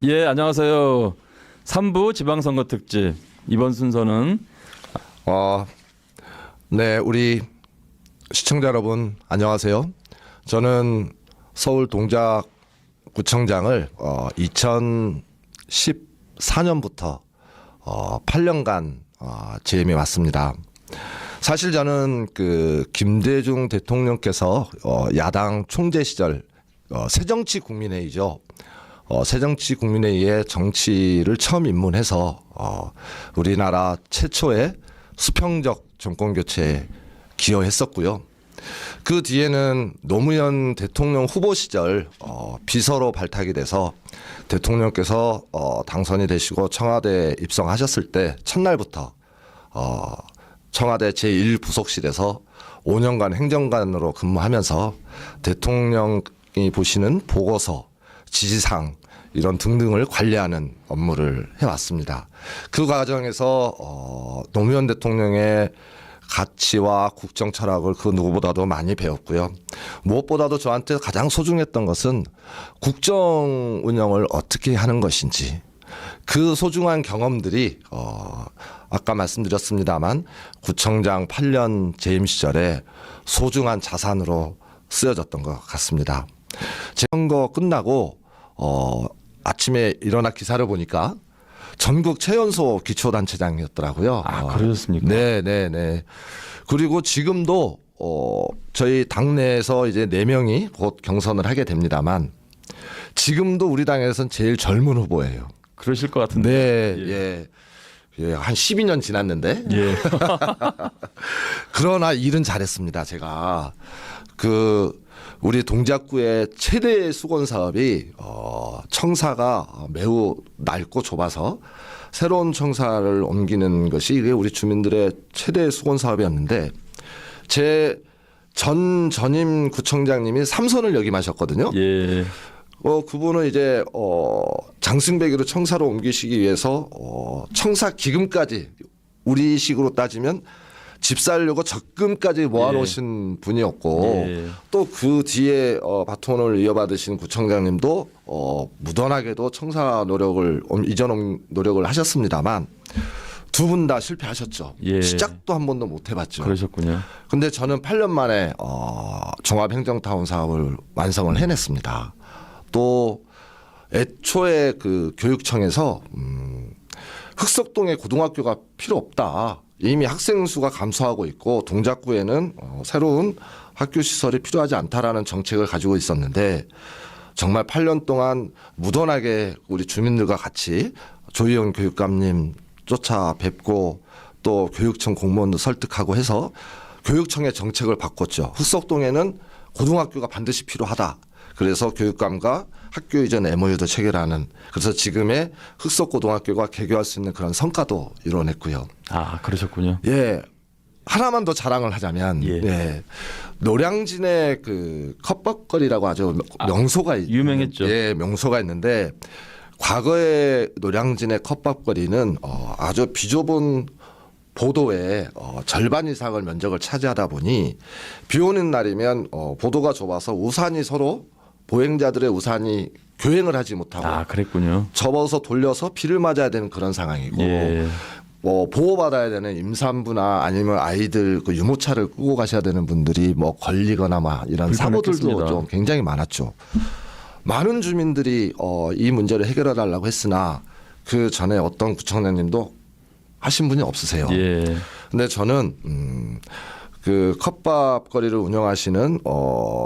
예, 안녕하세요. 3부 지방선거 특집 이번 순서는 네, 우리 시청자 여러분 안녕하세요. 저는 서울 동작구청장을 2014년부터 8년간 재임해 왔습니다. 사실 저는 그 김대중 대통령께서 야당 총재 시절 새정치국민회의죠. 새정치국민회의에 정치를 처음 입문해서 우리나라 최초의 수평적 정권 교체에 기여했었고요. 그 뒤에는 노무현 대통령 후보 시절 비서로 발탁이 돼서 대통령께서 당선이 되시고 청와대에 입성하셨을 때 첫날부터 청와대 제1부속실에서 5년간 행정관으로 근무하면서 대통령이 보시는 보고서, 지지상 이런 등등을 관리하는 업무를 해왔습니다. 그 과정에서 노무현 대통령의 가치와 국정 철학을 그 누구보다도 많이 배웠고요. 무엇보다도 저한테 가장 소중했던 것은 국정 운영을 어떻게 하는 것인지, 그 소중한 경험들이 아까 말씀드렸습니다만 구청장 8년 재임 시절에 소중한 자산으로 쓰여졌던 것 같습니다. 선거 끝나고 아침에 일어나 기사를 보니까 전국 최연소 기초단체장이었더라고요. 그러셨습니까? 네. 그리고 지금도 저희 당내에서 이제 4명이 곧 경선을 하게 됩니다만 지금도 우리 당에서는 제일 젊은 후보예요. 그러실 것 같은데. 네, 예, 한 12년 지났는데. 예. 그러나 일은 잘했습니다. 제가 우리 동작구의 최대 수건 사업이 청사가 매우 넓고 좁아서 새로운 청사를 옮기는 것이 이게 우리 주민들의 최대 수건 사업이었는데 제 전임 구청장님이 삼선을 역임하셨거든요. 예. 그분은 이제 장승배기로 청사로 옮기시기 위해서 청사 기금까지 우리식으로 따지면 집 살려고 적금까지 모아놓으신 분이었고 또 그 뒤에 바톤을 이어받으신 구청장님도 무던하게도 청사 이전 노력을 하셨습니다만 두 분 다 실패하셨죠. 시작도 한 번도 못 해봤죠. 그러셨군요. 근데 저는 8년 만에 종합행정타운 사업을 완성을 해냈습니다. 또 애초에 그 교육청에서 흑석동에 고등학교가 필요 없다. 이미 학생 수가 감소하고 있고 동작구에는 새로운 학교 시설이 필요하지 않다라는 정책을 가지고 있었는데 정말 8년 동안 무던하게 우리 주민들과 같이 조희연 교육감님 쫓아뵙고 또 교육청 공무원도 설득하고 해서 교육청의 정책을 바꿨죠. 흑석동에는 고등학교가 반드시 필요하다. 그래서 교육감과 학교 이전 MOU도 체결하는, 그래서 지금의 흑석고등학교가 개교할 수 있는 그런 성과도 이뤄냈고요. 그러셨군요. 예. 하나만 더 자랑을 하자면 노량진의 그 컵밥거리라고 아주 명소가 유명했죠. 예, 명소가 있는데 과거에 노량진의 컵밥거리는 아주 비좁은 보도의 절반 이상을 면적을 차지하다 보니 비 오는 날이면 보도가 좁아서 우산이 서로 보행자들의 우산이 교행을 하지 못하고 그랬군요. 접어서 돌려서 비를 맞아야 되는 그런 상황이고 보호받아야 되는 임산부나 아니면 아이들 그 유모차를 끌고 가셔야 되는 분들이 걸리거나 이런 사고들도 좀 굉장히 많았죠. 많은 주민들이 이 문제를 해결해 달라고 했으나 그 전에 어떤 구청장님도 하신 분이 없으세요. 근데 저는 그 컵밥거리를 운영하시는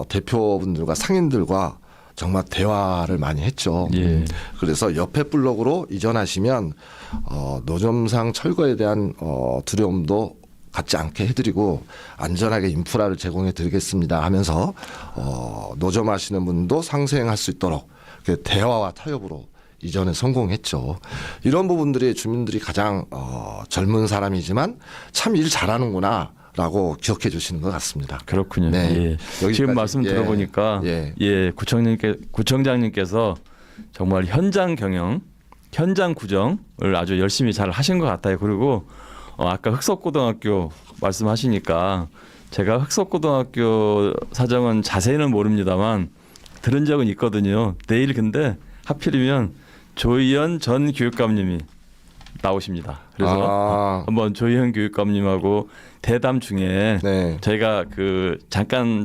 대표분들과 상인들과 정말 대화를 많이 했죠. 그래서 옆에 블록으로 이전하시면 노점상 철거에 대한 두려움도 갖지 않게 해드리고 안전하게 인프라를 제공해 드리겠습니다 하면서 노점하시는 분도 상생할 수 있도록 대화와 타협으로 이전에 성공했죠. 이런 부분들이 주민들이 가장 젊은 사람이지만 참 일 잘하는구나 라고 기억해 주시는 것 같습니다. 그렇군요. 네. 지금 말씀 들어보니까 구청장님께서 정말 현장 경영, 현장 구정을 아주 열심히 잘 하신 것 같아요. 그리고 아까 흑석고등학교 말씀하시니까 제가 흑석고등학교 사정은 자세히는 모릅니다만 들은 적은 있거든요. 내일 근데 하필이면 조희연 전 교육감님이 나오십니다. 그래서 한번 조희연 교육감님하고 대담 중에 네. 저희가 그 잠깐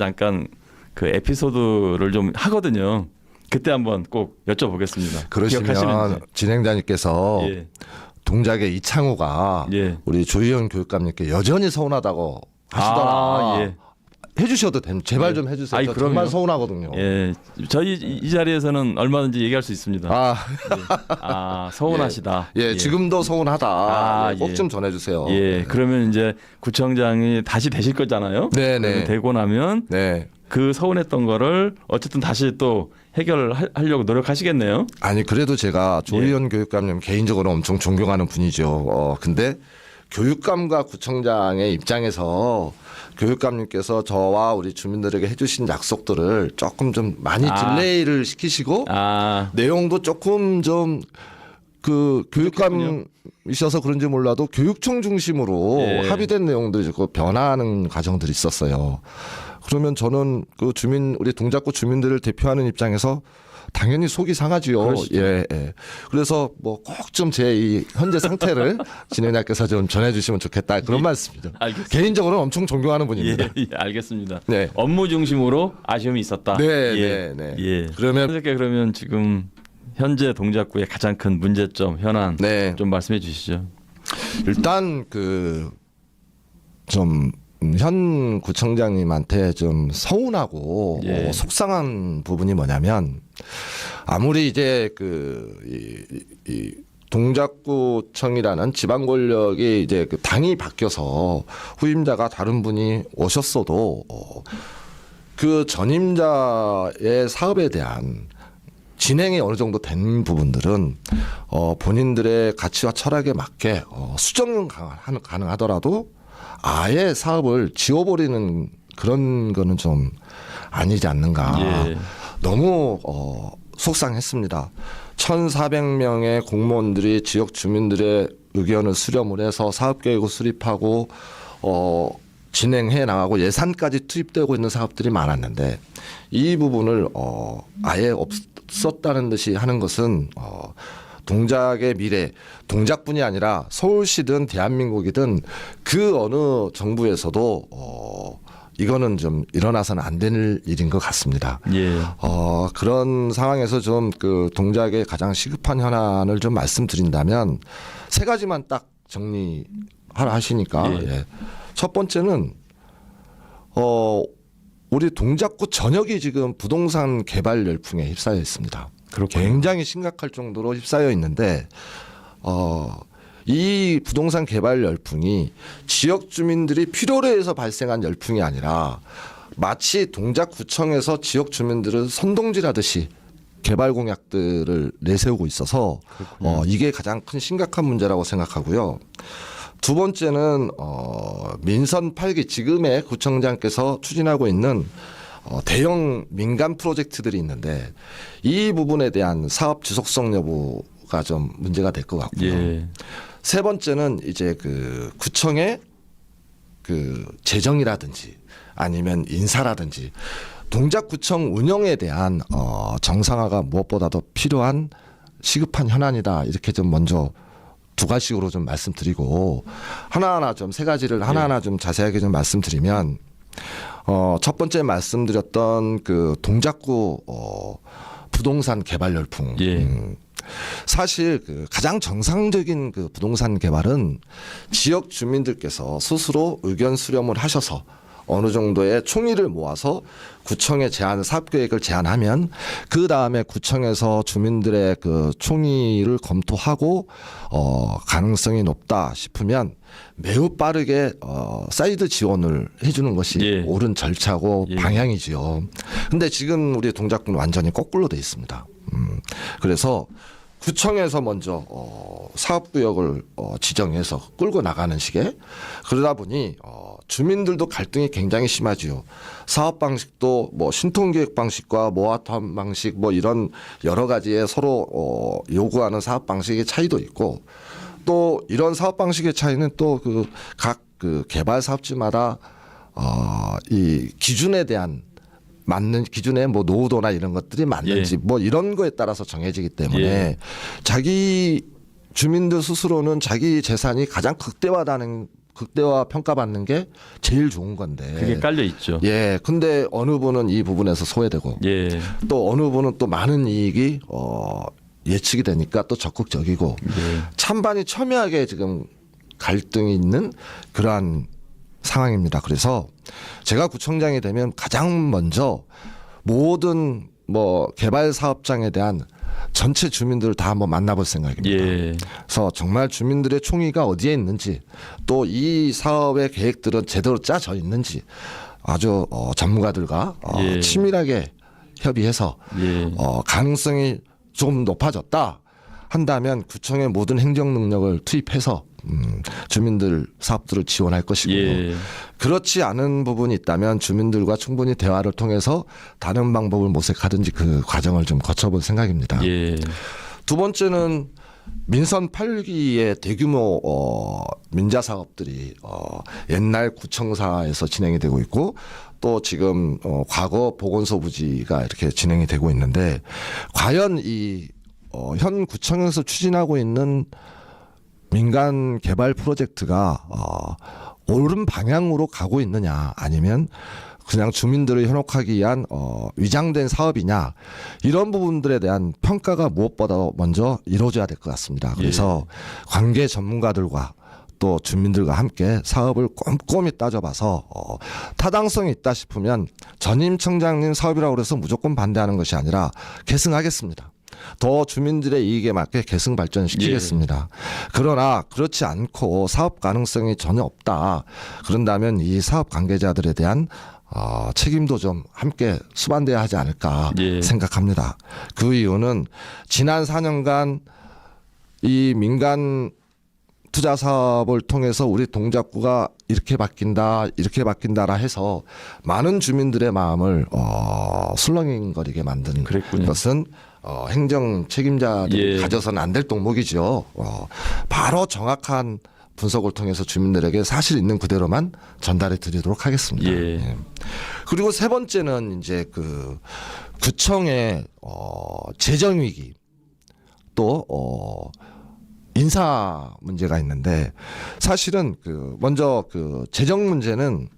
그 에피소드를 좀 하거든요. 그때 한번 꼭 여쭤보겠습니다. 그러시면 기억하시는지. 진행자님께서 예. 동작의 이창호가 예. 우리 조희연 교육감님께 여전히 서운하다고 하시더라. 예. 해주셔도 됩니다. 제발 좀 해주세요. 아이, 저 그럼요. 정말 서운하거든요. 예, 저희 이 자리에서는 얼마든지 얘기할 수 있습니다. 서운하시다. 예, 지금도 서운하다. 꼭 좀 전해주세요. 예, 그러면 이제 구청장이 다시 되실 거잖아요. 네네. 되고 나면 네. 그 서운했던 거를 어쨌든 다시 또 해결하려고 노력하시겠네요. 아니 그래도 제가 조희연 교육감님 개인적으로 엄청 존경하는 분이죠. 근데 교육감과 구청장의 입장에서 교육감님께서 저와 우리 주민들에게 해주신 약속들을 조금 좀 많이 딜레이를 시키시고 내용도 조금 좀 그 교육감이셔서 그런지 몰라도 교육청 중심으로 합의된 내용들이 자꾸 변화하는 과정들이 있었어요. 그러면 저는 그 우리 동작구 주민들을 대표하는 입장에서 당연히 속이 상하지요. 그러시죠. 예. 그래서 뭐 꼭 좀 제 이 현재 상태를 진행자께서 좀 전해주시면 좋겠다 그런 말씀이죠. 알겠습니다. 개인적으로는 엄청 존경하는 분입니다. 알겠습니다. 네. 업무 중심으로 아쉬움이 있었다. 네. 그러면 지금 현재 동작구의 가장 큰 문제점, 현안 좀 말씀해 주시죠. 일단 좀 현 구청장님한테 좀 서운하고 속상한 부분이 뭐냐면 아무리 이제 이 동작구청이라는 지방 권력이 이제 그 당이 바뀌어서 후임자가 다른 분이 오셨어도 그 전임자의 사업에 대한 진행이 어느 정도 된 부분들은 본인들의 가치와 철학에 맞게 수정은 가능하더라도 아예 사업을 지워버리는 그런 거는 좀 아니지 않는가. 너무 속상했습니다. 1,400명의 공무원들이 지역 주민들의 의견을 수렴을 해서 사업계획을 수립하고 진행해 나가고 예산까지 투입되고 있는 사업들이 많았는데 이 부분을 아예 없었다는 듯이 하는 것은 동작의 미래, 동작뿐이 아니라 서울시든 대한민국이든 그 어느 정부에서도 이거는 좀 일어나서는 안 되는 일인 것 같습니다. 그런 상황에서 좀 그 동작의 가장 시급한 현안을 좀 말씀드린다면 세 가지만 딱 정리하시니까 첫 번째는 우리 동작구 전역이 지금 부동산 개발 열풍에 휩싸여 있습니다. 그렇군요. 굉장히 심각할 정도로 휩싸여 있는데 이 부동산 개발 열풍이 지역 주민들이 필요로 해서 발생한 열풍이 아니라 마치 동작구청에서 지역 주민들을 선동질하듯이 개발 공약들을 내세우고 있어서 이게 가장 큰 심각한 문제라고 생각하고요. 두 번째는 민선 8기 지금의 구청장께서 추진하고 있는 대형 민간 프로젝트들이 있는데 이 부분에 대한 사업 지속성 여부가 좀 문제가 될 것 같고요. 세 번째는 이제 그 구청의 그 재정이라든지 아니면 인사라든지 동작구청 운영에 대한 정상화가 무엇보다도 필요한 시급한 현안이다. 이렇게 좀 먼저 두 가지식으로 좀 말씀드리고 하나하나 좀 세 가지를 하나하나 좀 자세하게 좀 말씀드리면 첫 번째 말씀드렸던 그 동작구 부동산 개발 열풍. 사실 그 가장 정상적인 그 부동산 개발은 지역 주민들께서 스스로 의견 수렴을 하셔서 어느 정도의 총의를 모아서 구청에 사업 계획을 제안하면 그 다음에 구청에서 주민들의 그 총의를 검토하고 가능성이 높다 싶으면 매우 빠르게 사이드 지원을 해주는 것이 옳은 절차고 방향이지요. 근데 지금 우리 동작구는 완전히 거꾸로 돼 있습니다. 그래서 구청에서 먼저 사업구역을 지정해서 끌고 나가는 식의 그러다 보니 주민들도 갈등이 굉장히 심하지요. 사업 방식도 뭐 신통기획 방식과 모아텀 방식 뭐 이런 여러 가지의 서로 요구하는 사업 방식의 차이도 있고 또 이런 사업 방식의 차이는 또 그 각 그 개발 사업지마다 이 기준에 대한 맞는 기준에 뭐 노후도나 이런 것들이 맞는지 뭐 이런 거에 따라서 정해지기 때문에 자기 주민들 스스로는 자기 재산이 가장 극대화 평가받는 게 제일 좋은 건데. 그게 깔려 있죠. 예. 근데 어느 분은 이 부분에서 소외되고 또 어느 분은 또 많은 이익이 예측이 되니까 또 적극적이고 찬반이 첨예하게 지금 갈등이 있는 그러한 상황입니다. 그래서 제가 구청장이 되면 가장 먼저 모든 뭐 개발 사업장에 대한 전체 주민들을 다 한번 만나볼 생각입니다. 그래서 정말 주민들의 총의가 어디에 있는지 또 이 사업의 계획들은 제대로 짜져 있는지 아주 전문가들과 치밀하게 협의해서 가능성이 좀 높아졌다 한다면 구청의 모든 행정 능력을 투입해서 주민들 사업들을 지원할 것이고요. 그렇지 않은 부분이 있다면 주민들과 충분히 대화를 통해서 다른 방법을 모색하든지 그 과정을 좀 거쳐볼 생각입니다. 두 번째는 민선 8기의 대규모 민자 사업들이 옛날 구청사에서 진행이 되고 있고 또 지금 과거 보건소 부지가 이렇게 진행이 되고 있는데 과연 이 현 구청에서 추진하고 있는 민간 개발 프로젝트가 옳은 방향으로 가고 있느냐 아니면 그냥 주민들을 현혹하기 위한 위장된 사업이냐 이런 부분들에 대한 평가가 무엇보다 먼저 이루어져야 될 것 같습니다. 그래서 관계 전문가들과 또 주민들과 함께 사업을 꼼꼼히 따져봐서 타당성이 있다 싶으면 전임 청장님 사업이라고 해서 무조건 반대하는 것이 아니라 계승하겠습니다. 더 주민들의 이익에 맞게 계승 발전시키겠습니다. 그러나 그렇지 않고 사업 가능성이 전혀 없다. 그런다면 이 사업 관계자들에 대한 책임도 좀 함께 수반돼야 하지 않을까 생각합니다. 그 이유는 지난 4년간 이 민간 투자 사업을 통해서 우리 동작구가 이렇게 바뀐다라 해서 많은 주민들의 마음을 술렁거리게 만든 것은 행정 책임자들이 가져서는 안 될 동목이죠. 바로 정확한 분석을 통해서 주민들에게 사실 있는 그대로만 전달해 드리도록 하겠습니다. 그리고 세 번째는 이제 그 구청의 재정 위기 또 인사 문제가 있는데 사실은 먼저 재정 문제는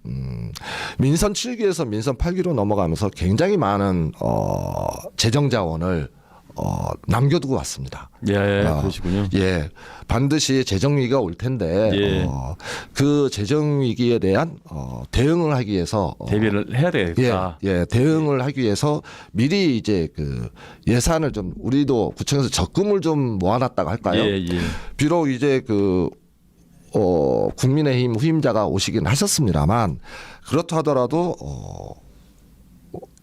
민선 7기에서 민선 8기로 넘어가면서 굉장히 많은 재정 자원을 남겨두고 왔습니다. 그러시군요. 반드시 재정 위기가 올 텐데 그 재정 위기에 대한 대응을 하기 위해서 대비를 해야 되겠다. 대응을 하기 위해서 미리 이제 그 예산을 좀 우리도 구청에서 적금을 좀 모아놨다고 할까요? 비록 이제 국민의힘 후임자가 오시긴 하셨습니다만 그렇다 하더라도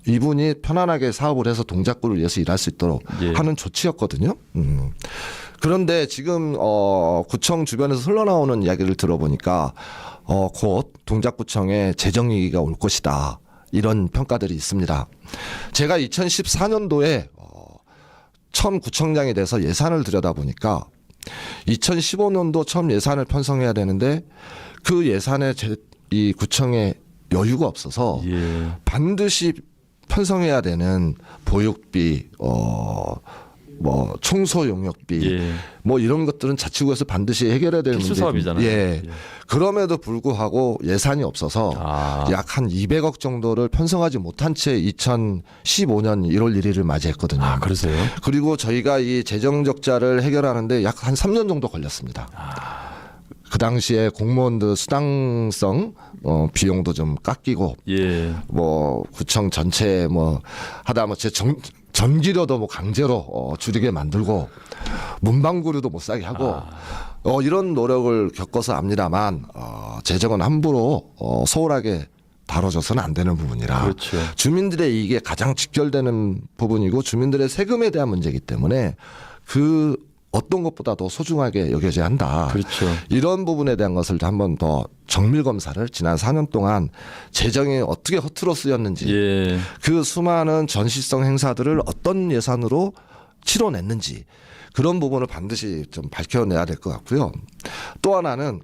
이분이 편안하게 사업을 해서 동작구를 위해서 일할 수 있도록 하는 조치였거든요. 그런데 지금 구청 주변에서 흘러나오는 이야기를 들어보니까 곧 동작구청에 재정 위기가 올 것이다. 이런 평가들이 있습니다. 제가 2014년도에 처음 구청장이 돼서 예산을 들여다보니까 2015년도 처음 예산을 편성해야 되는데 그 예산에 이 구청에 여유가 없어서 반드시 편성해야 되는 보육비, 뭐 청소 용역비, 뭐 이런 것들은 자치구에서 반드시 해결해야 되는 필수 사업이잖아요. 그럼에도 불구하고 예산이 없어서 약 한 200억 정도를 편성하지 못한 채 2015년 1월 1일을 맞이했거든요. 그러세요? 그리고 저희가 이 재정 적자를 해결하는데 약 한 3년 정도 걸렸습니다. 그 당시에 공무원들 수당성 비용도 좀 깎이고 뭐 구청 전체 뭐 하다못해 전기료도 뭐 강제로 줄이게 만들고 문방구류도 못 사게 하고 이런 노력을 겪어서 압니다만 재정은 함부로 소홀하게 다뤄져서는 안 되는 부분이라 주민들의 이익에 가장 직결되는 부분이고 주민들의 세금에 대한 문제이기 때문에 그 어떤 것보다도 소중하게 여겨져야 한다. 이런 부분에 대한 것을 한번 더 정밀 검사를 지난 4년 동안 재정이 어떻게 허투루 쓰였는지 그 수많은 전시성 행사들을 어떤 예산으로 치러냈는지 그런 부분을 반드시 좀 밝혀내야 될 것 같고요. 또 하나는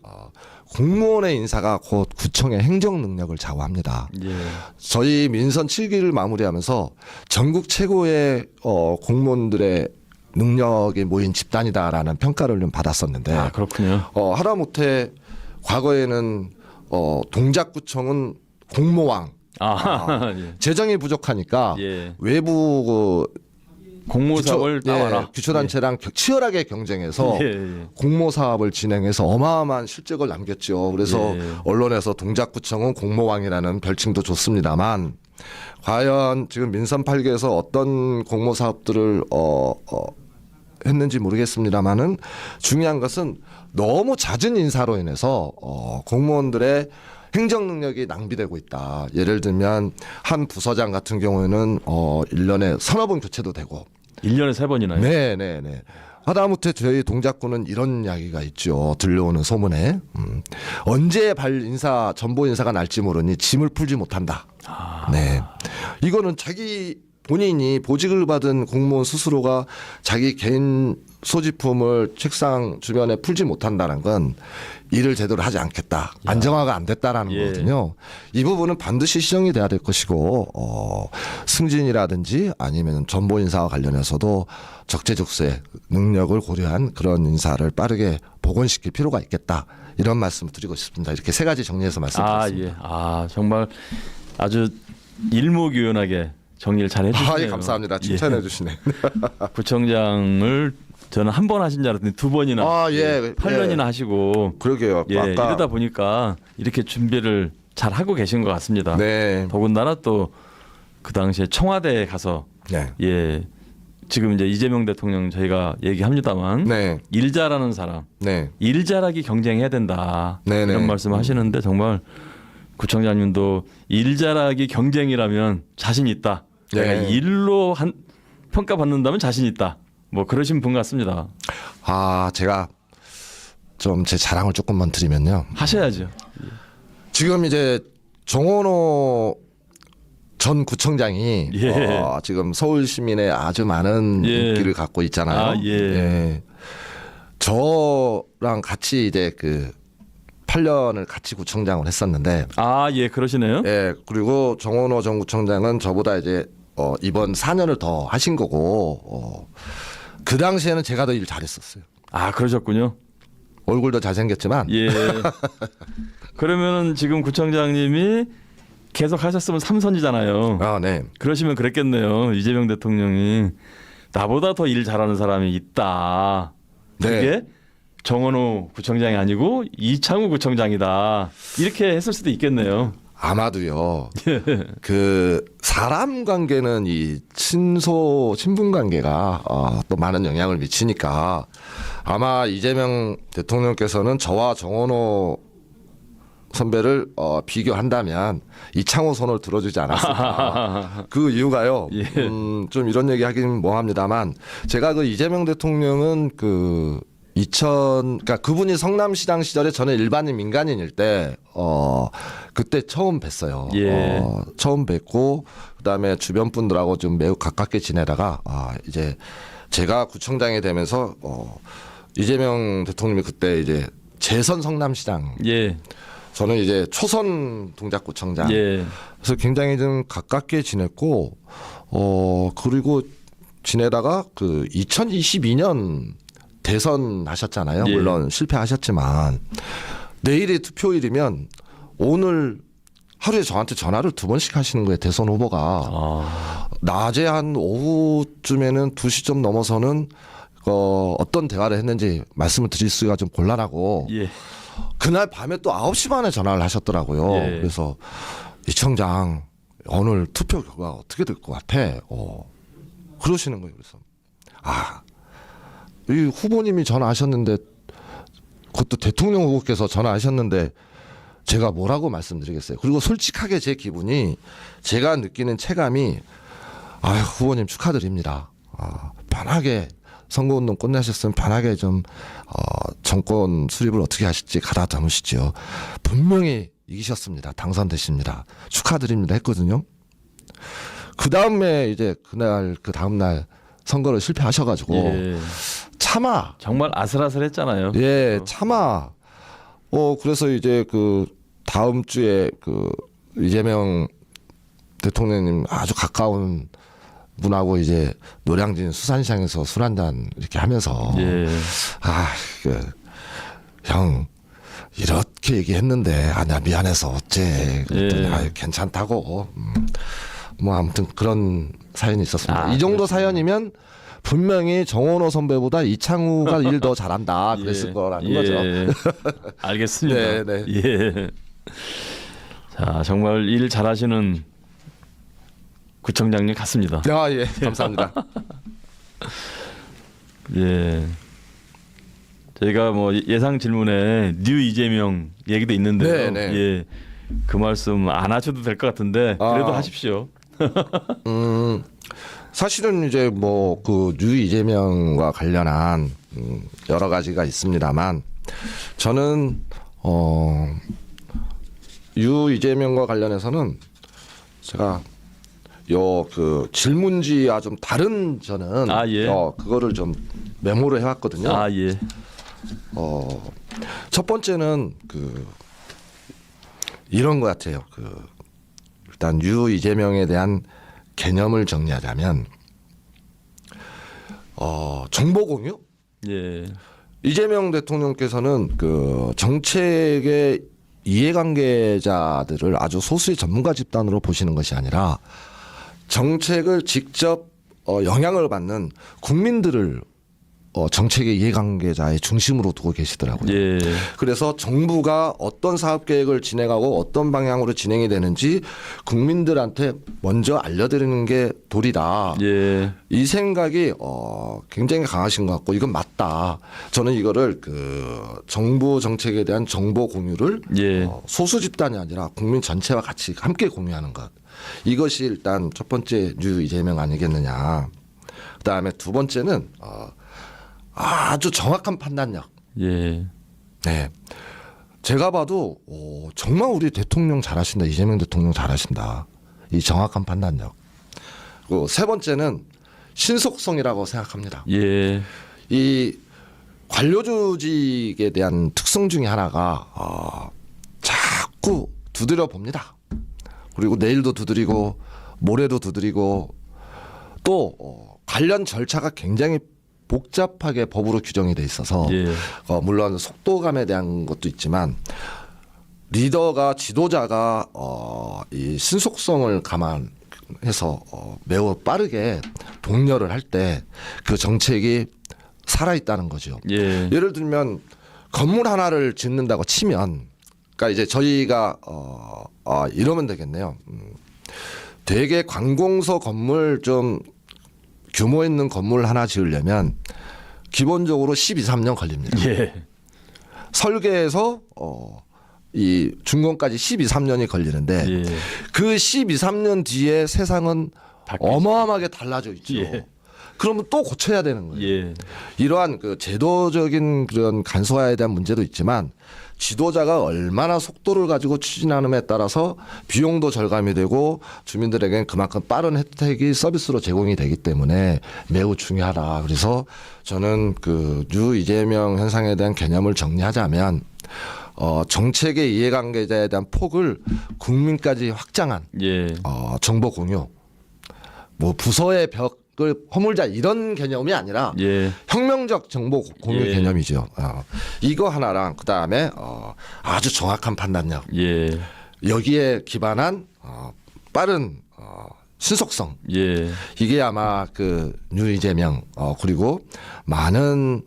공무원의 인사가 곧 구청의 행정 능력을 좌우합니다. 예. 저희 민선 7기를 마무리하면서 전국 최고의 공무원들의 능력이 모인 집단이다라는 평가를 좀 받았었는데 아, 그렇군요. 하다못해 과거에는 동작구청은 공모왕 예. 재정이 부족하니까 예. 외부 공모 사업을 따와라. 기초단체랑 치열하게 경쟁해서 예, 예. 공모 사업을 진행해서 어마어마한 실적을 남겼죠. 그래서 예. 언론에서 동작구청은 공모왕이라는 별칭도 좋습니다만 과연 지금 민선 8기에서 어떤 공모 사업들을 했는지 모르겠습니다만은 중요한 것은 너무 잦은 인사로 인해서 공무원들의 행정 능력이 낭비되고 있다. 예를 들면 한 부서장 같은 경우에는 1년에 서너 번 교체도 되고 1년에 3번이나요? 네네네. 하다못해 저희 동작구는 이런 이야기가 있죠. 들려오는 소문에 언제 전보 인사가 날지 모르니 짐을 풀지 못한다. 네, 이거는 자기 본인이 보직을 받은 공무원 스스로가 자기 개인 소지품을 책상 주변에 풀지 못한다는 건 일을 제대로 하지 않겠다. 안정화가 안 됐다라는 예. 거거든요. 이 부분은 반드시 시정이 돼야 될 것이고 승진이라든지 아니면 전보 인사와 관련해서도 적재적소의 능력을 고려한 그런 인사를 빠르게 복원시킬 필요가 있겠다. 이런 말씀을 드리고 싶습니다. 이렇게 세 가지 정리해서 말씀드렸습니다. 예. 정말 아주 일목요연하게 정리를 잘 해주시네요. 예, 감사합니다. 칭찬해 주시네. 구청장을 저는 한 번 하신 줄 알았더니 2번이나 예. 8년이나 하시고 그러게요. 예, 아까 이러다 보니까 이렇게 준비를 잘 하고 계신 것 같습니다. 네. 더군다나 또 그 당시에 청와대에 가서 네. 예, 지금 이제 이재명 대통령 저희가 얘기합니다만 네. 일 잘하는 사람, 네. 일 잘하기 경쟁해야 된다 네네. 이런 말씀하시는데 정말 구청장님도 일 잘하기 경쟁이라면 자신 있다. 내가 네. 일로 평가받는다면 자신 있다. 뭐 그러신 분 같습니다. 제가 좀 제 자랑을 조금만 드리면요. 하셔야죠. 지금 이제 정원호 전 구청장이 예. 지금 서울 시민의 아주 많은 예. 인기를 갖고 있잖아요. 예. 저랑 같이 이제 그 8년을 같이 구청장을 했었는데, 예, 그러시네요. 예, 그리고 정원호 전 구청장은 저보다 이제 이번 4년을 더 하신 거고, 그 당시에는 제가 더 일 잘했었어요. 그러셨군요. 얼굴도 잘생겼지만, 예. 그러면은 지금 구청장님이 계속 하셨으면 3선이잖아요. 네. 그러시면 그랬겠네요. 이재명 대통령이 나보다 더 일 잘하는 사람이 있다. 그게 네. 정원호 구청장이 아니고 이창우 구청장이다. 이렇게 했을 수도 있겠네요. 아마도요. 그 사람 관계는 이 친분 관계가 또 많은 영향을 미치니까 아마 이재명 대통령께서는 저와 정원호 선배를 비교한다면 이창호 손을 들어주지 않았을까. 그 이유가요. 예. 좀 이런 얘기 하긴 뭐합니다만 제가 그 이재명 대통령은 그러니까 그분이 성남시장 시절에 저는 일반인 민간인일 때 그때 처음 뵀어요. 예. 처음 뵙고 그다음에 주변 분들하고 좀 매우 가깝게 지내다가 이제 제가 구청장이 되면서 이재명 대통령이 그때 이제 재선 성남시장. 예. 저는 이제 초선 동작구청장. 예. 그래서 굉장히 좀 가깝게 지냈고 그리고 지내다가 그 2022년 대선 하셨잖아요. 예. 물론 실패하셨지만 내일이 투표일이면 오늘 하루에 저한테 전화를 2번씩 하시는 거예요. 대선 후보가. 낮에 한 오후쯤에는 2시좀 넘어서는 어떤 대화를 했는지 말씀을 드릴 수가 좀 곤란하고 예. 그날 밤에 또 9시 반에 전화를 하셨더라고요. 예. 그래서 이 청장 오늘 투표 결과가 어떻게 될 것 같아? 그러시는 거예요. 그래서 이 후보님이 전화하셨는데 그것도 대통령 후보께서 전화하셨는데 제가 뭐라고 말씀드리겠어요. 그리고 솔직하게 제 기분이 제가 느끼는 체감이 후보님 축하드립니다. 편하게 선거운동 끝나셨으면 편하게 좀 정권 수립을 어떻게 하실지 가다 담으시죠. 분명히 이기셨습니다. 당선되십니다. 축하드립니다 했거든요. 그 다음에 이제 그 다음날 선거를 실패하셔가지고 예. 차마 정말 아슬아슬했잖아요. 예, 차마 그래서 이제 그 다음 주에 그 이재명 대통령님 아주 가까운 분하고 이제 노량진 수산시장에서 술 한잔 이렇게 하면서 예. 형 이렇게 얘기했는데 아니야 미안해서 어째 그랬더니 예. 괜찮다고 뭐 아무튼 그런 사연이 있었습니다. 아, 이 정도 그렇습니다. 사연이면 분명히 정원호 선배보다 이창우가 일 더 잘한다 예. 그랬을 거라는 예. 거죠. 알겠습니다. 네, 네. 예. 자, 정말 일 잘하시는 구청장님 같습니다. 예, 감사합니다. 예. 저희가 뭐 예상 질문에 뉴 이재명 얘기도 있는데요. 네, 네. 예. 그 말씀 안 하셔도 될 것 같은데 그래도 하십시오. 사실은 이제 뭐 그 뉴 이재명과 관련한 여러 가지가 있습니다만 저는 유 이재명과 관련해서는 제가 요 그 질문지와 좀 다른 저는 예. 그거를 좀 메모를 해왔거든요. 예. 첫 번째는 그 이런 것 같아요. 그 일단 유 이재명에 대한 개념을 정리하자면 정보 공유? 예. 이재명 대통령께서는 그 정책의 이해관계자들을 아주 소수의 전문가 집단으로 보시는 것이 아니라 정책을 직접 영향을 받는 국민들을 정책의 이해관계자의 중심으로 두고 계시더라고요. 예. 그래서 정부가 어떤 사업 계획을 진행하고 어떤 방향으로 진행이 되는지 국민들한테 먼저 알려드리는 게 도리다. 예. 이 생각이 굉장히 강하신 것 같고 이건 맞다. 저는 이거를 그 정부 정책에 대한 정보 공유를 예. 소수 집단이 아니라 국민 전체와 같이 함께 공유하는 것. 이것이 일단 첫 번째 뉴 이재명 아니겠느냐. 그다음에 두 번째는 아주 정확한 판단력. 예. 네. 제가 봐도 정말 우리 대통령 잘하신다. 이재명 대통령 잘하신다. 이 정확한 판단력. 그리고 세 번째는 신속성이라고 생각합니다. 예. 이 관료조직에 대한 특성 중에 하나가 자꾸 두드려 봅니다. 그리고 내일도 두드리고 모레도 두드리고 또 관련 절차가 굉장히 복잡하게 법으로 규정이 돼 있어서 예. 물론 속도감에 대한 것도 있지만 리더가 지도자가 이 신속성을 감안해서 매우 빠르게 독려를 할 때 그 정책이 살아 있다는 거죠. 예. 예를 들면 건물 하나를 짓는다고 치면 그러니까 이제 저희가 이러면 되겠네요. 되게 관공서 건물 좀 규모 있는 건물 하나 지으려면 기본적으로 12, 13년 걸립니다. 예. 설계에서 이 준공까지 12, 13년이 걸리는데 예. 그 12, 13년 뒤에 세상은 바뀌죠. 어마어마하게 달라져 있죠. 예. 그러면 또 고쳐야 되는 거예요. 예. 이러한 그 제도적인 그런 간소화에 대한 문제도 있지만 지도자가 얼마나 속도를 가지고 추진하느냐에 따라서 비용도 절감이 되고 주민들에게는 그만큼 빠른 혜택이 서비스로 제공이 되기 때문에 매우 중요하다. 그래서 저는 그 뉴 이재명 현상에 대한 개념을 정리하자면 정책의 이해관계자에 대한 폭을 국민까지 확장한 예. 정보 공유, 뭐 부서의 벽을 허물자 이런 개념이 아니라 예. 혁명적 정보 공유 예. 개념이죠. 이거 하나랑 그 다음에 아주 정확한 판단력. 예. 여기에 기반한 빠른 신속성. 예. 이게 아마 그 뉴 이재명 그리고 많은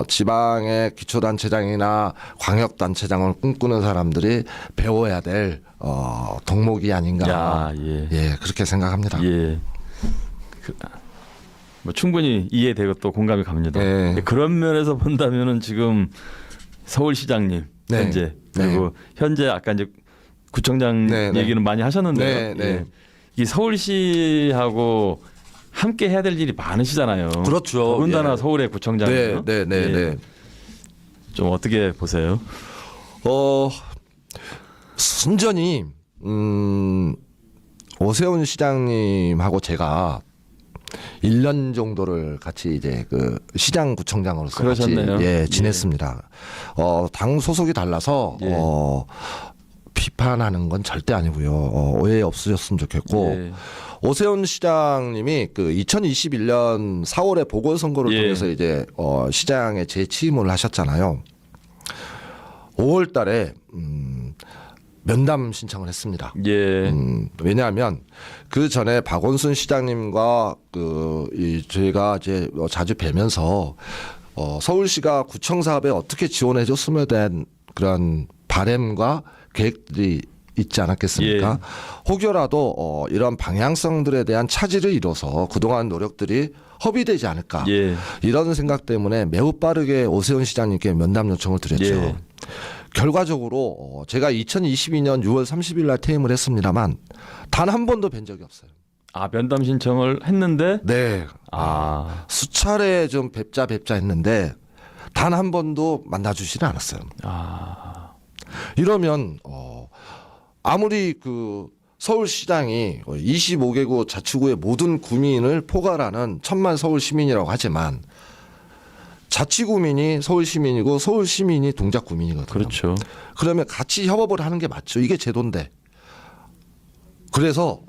지방의 기초단체장이나 광역단체장을 꿈꾸는 사람들이 배워야 될 덕목이 아닌가. 야, 예. 예, 그렇게 생각합니다. 예. 뭐 충분히 이해되고 또 공감이 갑니다. 네. 그런 면에서 본다면은 지금 서울시장님 네. 현재 그리고 현재 아까 이제 구청장 네, 네. 얘기는 많이 하셨는데요. 네, 네. 예. 이 서울시하고 함께 해야 될 일이 많으시잖아요. 그렇죠. 더군다나 예. 서울의 구청장이요. 네, 네, 네, 예. 네. 좀 어떻게 보세요? 순전히 오세훈 시장님하고 제가 1년 정도를 같이 이제 그 시장구청장으로서 그러셨네요. 같이 예, 지냈습니다. 당 소속이 달라서 예. 비판하는 건 절대 아니고요. 오해 없으셨으면 좋겠고 예. 오세훈 시장님이 그 2021년 4월에 보궐선거를 예. 통해서 이제 시장에 재취임을 하셨잖아요. 5월달에 면담 신청을 했습니다. 예. 왜냐하면 그 전에 박원순 시장님과 저희가 이제 자주 뵈면서 서울시가 구청 사업에 어떻게 지원해줬으면 대한 그런 바람과 계획들이 있지 않았겠습니까? 예. 혹여라도 이런 방향성들에 대한 차질을 이뤄서 그동안 노력들이 허비되지 않을까 예. 이런 생각 때문에 매우 빠르게 오세훈 시장님께 면담 요청을 드렸죠. 예. 결과적으로 제가 2022년 6월 30일 날 퇴임을 했습니다만 단 한 번도 뵌 적이 없어요. 아, 면담 신청을 했는데 네. 수차례 좀 뵙자 했는데 단 한 번도 만나주지는 않았어요. 이러면 아무리 그 서울시장이 25개구 자치구의 모든 구민을 포괄하는 천만 서울 시민이라고 하지만 자치구민이 서울 시민이고 서울 시민이 동작 구민이거든요. 그렇죠. 그러면 같이 협업을 하는 게 맞죠. 이게 제도인데. 그래서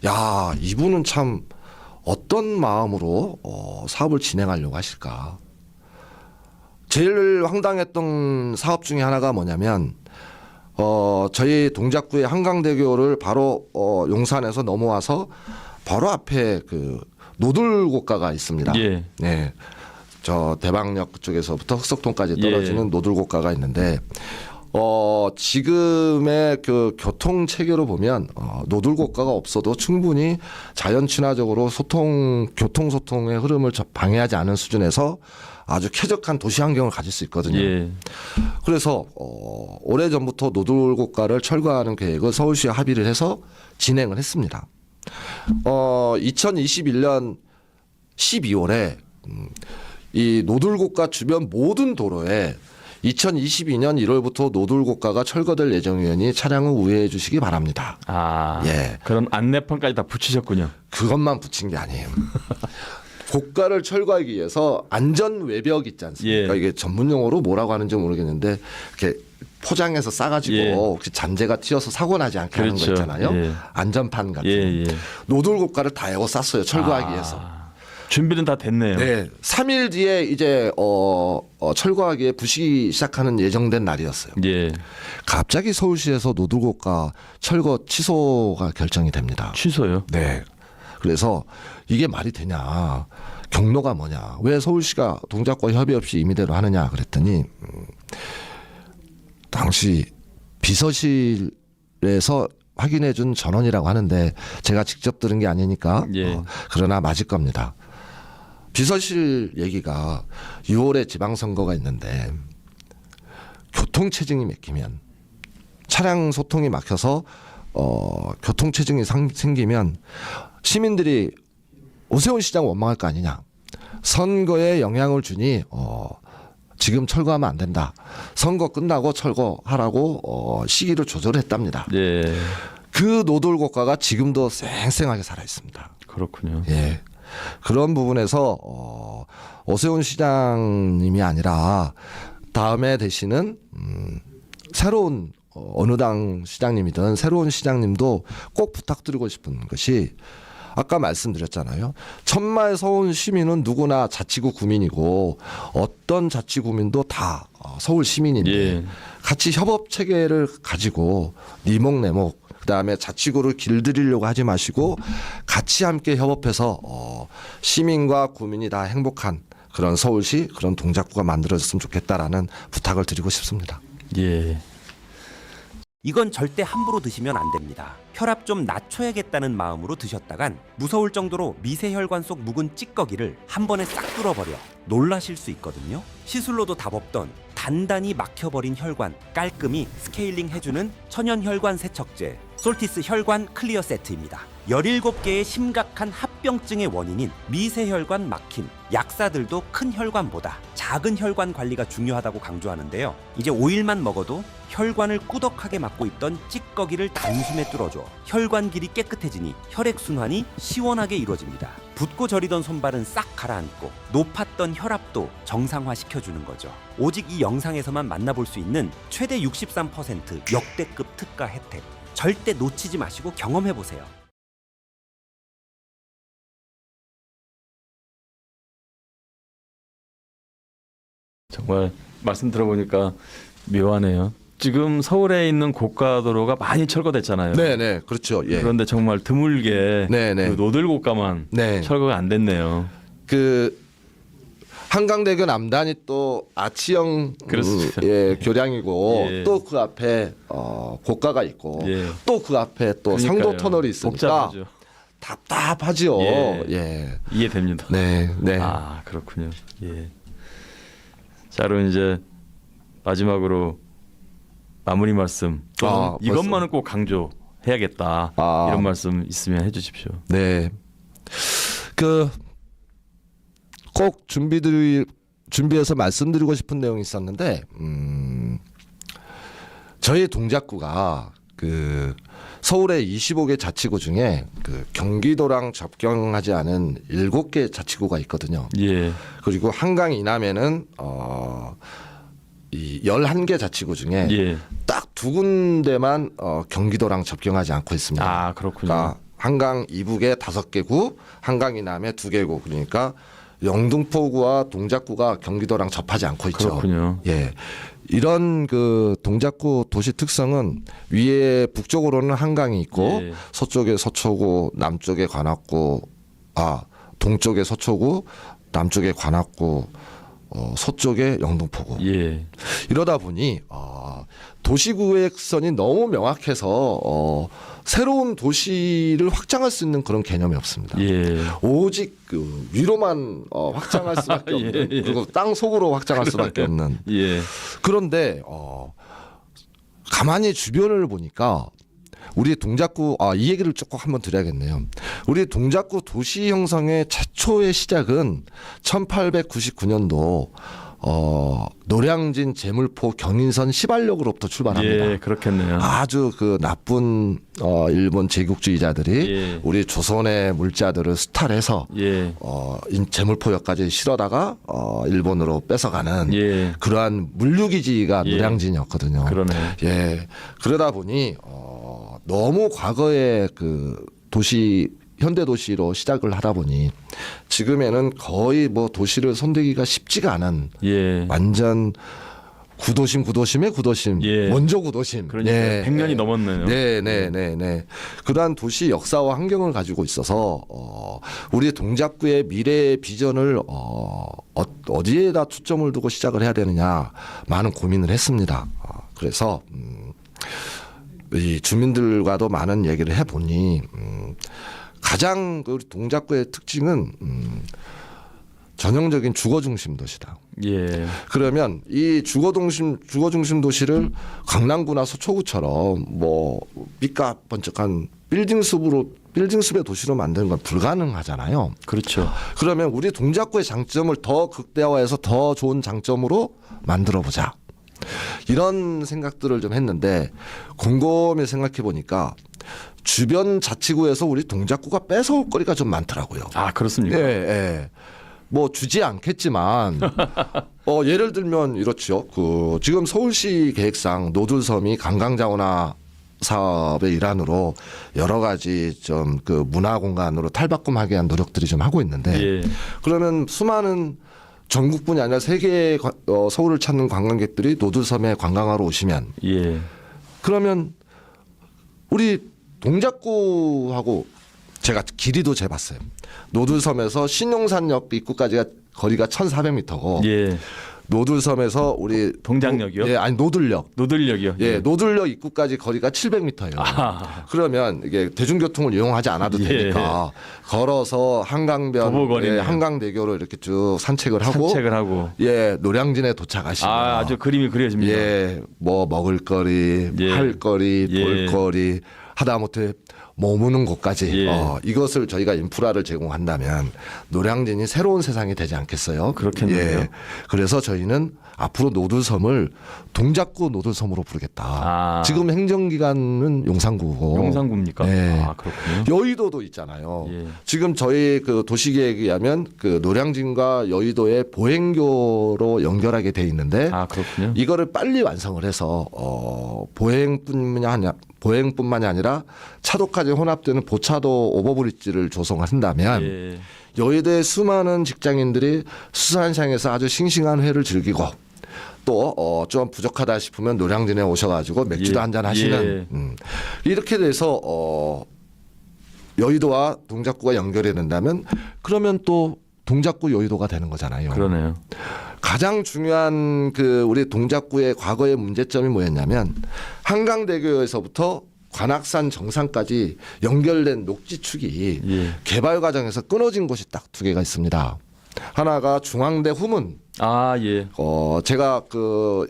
야, 이분은 참 어떤 마음으로 사업을 진행하려고 하실까. 제일 황당했던 사업 중에 하나가 뭐냐면 저희 동작구의 한강대교를 바로 용산에서 넘어와서 바로 앞에 그 노들고가가 있습니다. 예. 네. 저 대방역 그쪽에서부터 흑석동까지 떨어지는 예. 노들고가가 있는데 지금의 그 교통 체계로 보면 노들고가가 없어도 충분히 자연 친화적으로 교통 소통의 흐름을 방해하지 않은 수준에서 아주 쾌적한 도시 환경을 가질 수 있거든요. 예. 그래서 오래전부터 노들고가를 철거하는 계획을 서울시와 합의를 해서 진행을 했습니다. 2021년 12월에 이 노들고가 주변 모든 도로에 2022년 1월부터 노들고가가 철거될 예정이니 차량을 우회해 주시기 바랍니다. 예. 그런 안내판까지 다 붙이셨군요. 그것만 붙인 게 아니에요. 고가를 철거하기 위해서 안전 외벽 있지 않습니까? 예. 이게 전문 용어로 뭐라고 하는지 모르겠는데 이렇게 포장해서 싸가지고 예. 혹시 잔재가 튀어서 사고 나지 않게 하는 거 그렇죠. 있잖아요. 예. 안전판 같은 예. 노들고가를 다 에워 쌌어요. 철거하기 위해서. 준비는 다 됐네요. 네, 3일 뒤에 이제 철거하기에 부식이 시작하는 예정된 날이었어요. 예. 갑자기 서울시에서 노들고가 철거 취소가 결정이 됩니다. 취소요? 네. 그래서 이게 말이 되냐. 경로가 뭐냐. 왜 서울시가 동작과 협의 없이 임의대로 하느냐 그랬더니 당시 비서실에서 확인해 준 전원이라고 하는데 제가 직접 들은 게 아니니까 예. 그러나 맞을 겁니다. 비서실 얘기가 6월에 지방선거가 있는데 교통체증이 막히면 차량 소통이 막혀서 교통체증이 생기면 시민들이 오세훈 시장 원망할 거 아니냐. 선거에 영향을 주니 지금 철거하면 안 된다. 선거 끝나고 철거하라고 시기를 조절했답니다. 예. 그 노들고가가 지금도 쌩쌩하게 살아 있습니다. 그렇군요. 예. 그런 부분에서 오세훈 시장님이 아니라 다음에 되시는 새로운 어느 당 시장님이든 새로운 시장님도 꼭 부탁드리고 싶은 것이 아까 말씀드렸잖아요. 천마의 서울 시민은 누구나 자치구 구민이고 어떤 자치구민도 다 서울 시민인데 예. 같이 협업 체계를 가지고 니목 내목 그다음에 자치구를 길들이려고 하지 마시고 같이 함께 협업해서 시민과 구민이 다 행복한 그런 서울시 그런 동작구가 만들어졌으면 좋겠다라는 부탁을 드리고 싶습니다. 예. 이건 절대 함부로 드시면 안 됩니다. 혈압 좀 낮춰야겠다는 마음으로 드셨다간 무서울 정도로 미세혈관 속 묵은 찌꺼기를 한 번에 싹 뚫어버려 놀라실 수 있거든요. 시술로도 답 없던 단단히 막혀버린 혈관 깔끔히 스케일링 해주는 천연혈관 세척제 솔티스 혈관 클리어 세트입니다. 17개의 심각한 합병증의 원인인 미세혈관 막힘, 약사들도 큰 혈관보다 작은 혈관 관리가 중요하다고 강조하는데요. 이제 오일만 먹어도 혈관을 꾸덕하게 막고 있던 찌꺼기를 단숨에 뚫어줘 혈관 길이 깨끗해지니 혈액순환이 시원하게 이루어집니다. 붓고 저리던 손발은 싹 가라앉고 높았던 혈압도 정상화시켜주는 거죠. 오직 이 영상에서만 만나볼 수 있는 최대 63% 역대급 특가 혜택. 절대 놓치지 마시고 경험해보세요. 정말 말씀 들어보니까 묘하네요. 지금 서울에 있는 고가도로가 많이 철거됐잖아요. 네네 그렇죠. 예. 그런데 정말 드물게 네네. 그 노들고가만 네. 철거가 안 됐네요. 그 한강대교 남단이 또 아치형 그렇습니다. 예, 교량이고 예. 또 그 앞에 고가가 있고 예. 또 그 앞에 또 그러니까요. 상도 터널이 있으니까 복잡하죠. 답답하지요. 예. 예. 이해됩니다. 네, 네. 아 그렇군요. 예. 자 그럼 이제 마지막으로 마무리 말씀 또는 이것만은 꼭 강조해야겠다 이런 말씀 있으면 해주십시오. 네. 그 꼭 준비해서 말씀드리고 싶은 내용이 있었는데 저희 동작구가 그 서울의 25개 자치구 중에 그 경기도랑 접경하지 않은 7개 자치구가 있거든요. 예. 그리고 한강 이남에는 이 11개 자치구 중에 예. 딱 2군데만 경기도랑 접경하지 않고 있습니다. 아 그렇군요. 그러니까 한강 이북에 5개 구, 한강 이남에 2개 구. 그러니까 영등포구와 동작구가 경기도랑 접하지 않고 있죠. 그렇군요. 예. 이런 그 동작구 도시 특성은 위에 북쪽으로는 한강이 있고 예. 서쪽에 서초구, 남쪽에 관악구, 동쪽에 서초구, 남쪽에 관악구, 서쪽에 영등포구. 예. 이러다 보니 도시구획선이 너무 명확해서 새로운 도시를 확장할 수 있는 그런 개념이 없습니다. 예. 오직 그 위로만 확장할 수밖에 없는 예. 그리고 땅 속으로 확장할 수밖에 없는. 예. 그런데 가만히 주변을 보니까 우리 동작구 이 얘기를 조금 한번 드려야겠네요. 우리 동작구 도시 형성의 최초의 시작은 1899년도 노량진, 제물포, 경인선, 시발역으로부터 출발합니다. 예, 그렇겠네요. 아주 그 나쁜 일본 제국주의자들이 예. 우리 조선의 물자들을 수탈해서 예. 제물포역까지 실어다가 일본으로 뺏어가는 예. 그러한 물류기지가 예. 노량진이었거든요. 그러네. 예, 그러다 보니 너무 과거의 그 도시 현대 도시로 시작을 하다 보니 지금에는 거의 뭐 도시를 손대기가 쉽지가 않은 예. 완전 구도심의 구도심, 예. 원조 구도심. 그러니까 예. 100년이 넘었네요. 네. 그러한 도시 역사와 환경을 가지고 있어서 우리 동작구의 미래의 비전을 어디에다 초점을 두고 시작을 해야 되느냐 많은 고민을 했습니다. 그래서 이 주민들과도 많은 얘기를 해보니 가장 우리 동작구의 특징은 전형적인 주거 중심 도시다. 예. 그러면 이 주거 중심 도시를 강남구나 서초구처럼 뭐 밑값 번쩍한 빌딩숲의 도시로 만드는 건 불가능하잖아요. 그렇죠. 그러면 우리 동작구의 장점을 더 극대화해서 더 좋은 장점으로 만들어 보자. 이런 생각들을 좀 했는데 곰곰이 생각해 보니까 주변 자치구에서 우리 동작구가 뺏어올 거리가 좀 많더라고요. 아 그렇습니까? 예. 뭐 주지 않겠지만 예를 들면 이렇죠. 그 지금 서울시 계획상 노들섬이 관광자원화 사업의 일환으로 여러 가지 좀 그 문화 공간으로 탈바꿈하게 한 노력들이 좀 하고 있는데 예. 그러면 수많은 전국뿐이 아니라 세계의 서울을 찾는 관광객들이 노들섬에 관광하러 오시면 예. 그러면 우리 동작구하고 제가 길이도 재봤어요. 노들섬에서 신용산역 입구까지가 거리가 1,400m고 예. 노들섬에서 우리 동작역이요? 예, 아니 노들역. 노들역이요. 예, 노들역 입구까지 거리가 700m예요. 아. 그러면 이게 대중교통을 이용하지 않아도 예. 되니까 걸어서 한강변, 도보거리네요. 한강대교로 이렇게 쭉 산책을 하고, 예, 노량진에 도착하시면 아주 그림이 그려집니다. 예, 뭐 먹을거리, 예. 할거리, 예. 볼거리 하다못해 머무는 곳까지 예. 이것을 저희가 인프라를 제공한다면 노량진이 새로운 세상이 되지 않겠어요? 그렇겠네요. 그래서 저희는 앞으로 노들섬을 동작구 노들섬으로 부르겠다. 아. 지금 행정기관은 용산구고. 용산구입니까? 네. 아, 그렇군요. 여의도도 있잖아요. 예. 지금 저희 그 도시계획에 의하면 그 노량진과 여의도의 보행교로 연결하게 돼 있는데 아, 그렇군요. 이거를 빨리 완성을 해서 보행뿐만이 아니라 차도까지 혼합되는 보차도 오버브리지를 조성한다면 예. 여의도의 수많은 직장인들이 수산시장에서 아주 싱싱한 회를 즐기고 또 좀 부족하다 싶으면 노량진에 오셔가지고 맥주도 예. 한잔 하시는 예. 이렇게 돼서 여의도와 동작구가 연결이 된다면 그러면 또 동작구 여의도가 되는 거잖아요. 그러네요. 가장 중요한 그 우리 동작구의 과거의 문제점이 뭐였냐면 한강대교에서부터 관악산 정상까지 연결된 녹지축이 예. 개발 과정에서 끊어진 곳이 딱 두 개가 있습니다. 하나가 중앙대 후문. 아, 예. 제가 그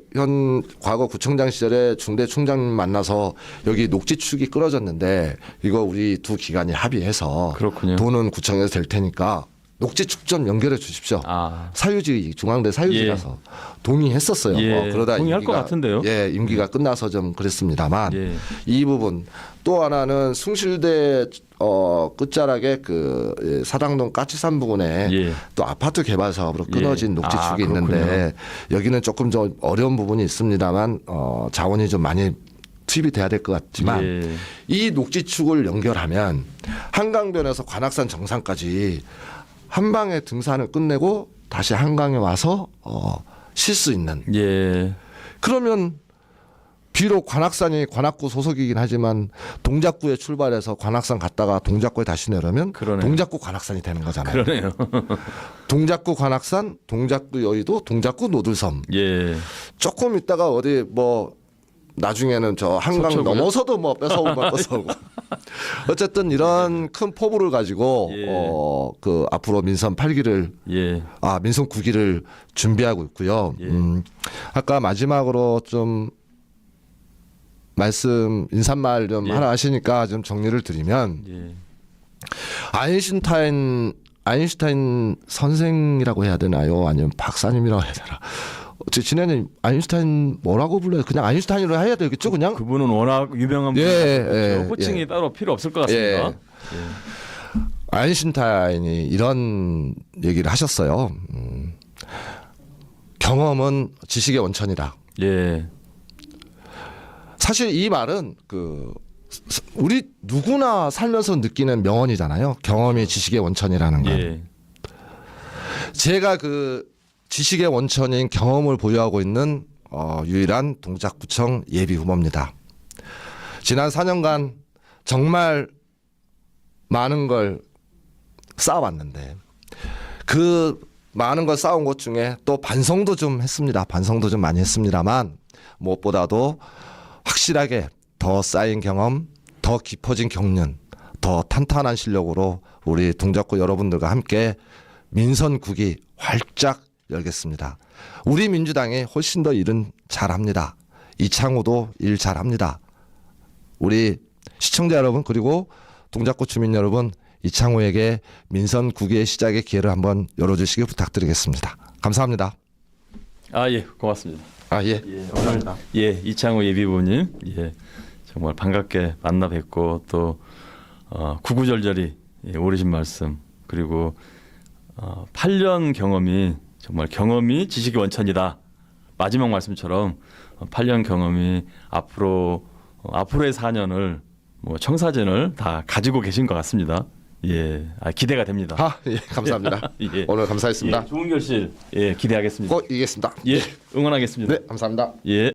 과거 구청장 시절에 중대 총장님 만나서 여기 녹지축이 끊어졌는데 이거 우리 두 기관이 합의해서 그렇군요. 돈은 구청에서 될 테니까 녹지축 좀 연결해 주십시오. 아. 사유지 중앙대 사유지라서 동의했었어요. 예. 그러다 동의할 것 같은데요. 예, 임기가 끝나서 좀 그랬습니다만 예. 이 부분 또 하나는 숭실대 끝자락에 그 사당동 까치산 부근에 예. 또 아파트 개발 사업으로 끊어진 예. 녹지축이 아, 있는데 여기는 조금 좀 어려운 부분이 있습니다만 자원이 좀 많이 투입이 돼야 될 것 같지만 예. 이 녹지축을 연결하면 한강변에서 관악산 정상까지 한 방에 등산을 끝내고 다시 한강에 와서 쉴 수 있는. 예. 그러면 비록 관악산이 관악구 소속이긴 하지만 동작구에 출발해서 관악산 갔다가 동작구에 다시 내려면 그러네요. 동작구 관악산이 되는 거잖아요. 그러네요. 동작구 관악산, 동작구 여의도, 동작구 노들섬. 예. 조금 있다가 어디 뭐 나중에는 저 한강 서초구요? 넘어서도 뭐 뺏어오고 뺏어오고. 어쨌든 이런 큰 포부를 가지고 예. 그 앞으로 민선 8기를 예. 민선 9기를 준비하고 있고요. 예. 아까 마지막으로 좀 말씀 인사말 좀 예. 하나 하시니까 좀 정리를 드리면 예. 아인슈타인 선생이라고 해야 되나요? 아니면 박사님이라고 해야 되나? 제 지난해 아인슈타인 뭐라고 불러요? 그냥 아인슈타인으로 해야 되겠죠, 그냥? 그분은 워낙 유명한 예, 분이라서 예, 호칭이 예. 따로 필요 없을 것 같습니다. 아인슈타인이 이런 얘기를 하셨어요. 경험은 지식의 원천이다. 예. 사실 이 말은 우리 누구나 살면서 느끼는 명언이잖아요. 경험이 지식의 원천이라는 건. 예. 제가 그 지식의 원천인 경험을 보유하고 있는 유일한 동작구청 예비 후보입니다. 지난 4년간 정말 많은 걸 쌓아왔는데 그 많은 걸 쌓은 것 중에 또 반성도 좀 했습니다. 반성도 좀 많이 했습니다만 무엇보다도 확실하게 더 쌓인 경험, 더 깊어진 경륜, 더 탄탄한 실력으로 우리 동작구 여러분들과 함께 민선 9기 활짝 열겠습니다. 우리 민주당이 훨씬 더 일은 잘합니다. 이창호도 일 잘합니다. 우리 시청자 여러분 그리고 동작구 주민 여러분 이창호에게 민선 9기의 시작의 기회를 한번 열어주시기 부탁드리겠습니다. 감사합니다. 아, 예. 고맙습니다. 예. 예, 오늘 예, 이창호 예비부님, 예, 정말 반갑게 만나 뵙고 또 구구절절히 오르신 말씀 그리고 8년 경험이 지식의 원천이다. 마지막 말씀처럼 8년 경험이 앞으로의 4년을 뭐 청사진을 다 가지고 계신 것 같습니다. 예, 기대가 됩니다. 예, 감사합니다. 예. 오늘 감사했습니다. 예, 좋은 결실 기대하겠습니다. 꼭 이기겠습니다. 예, 응원하겠습니다. 네, 감사합니다. 예.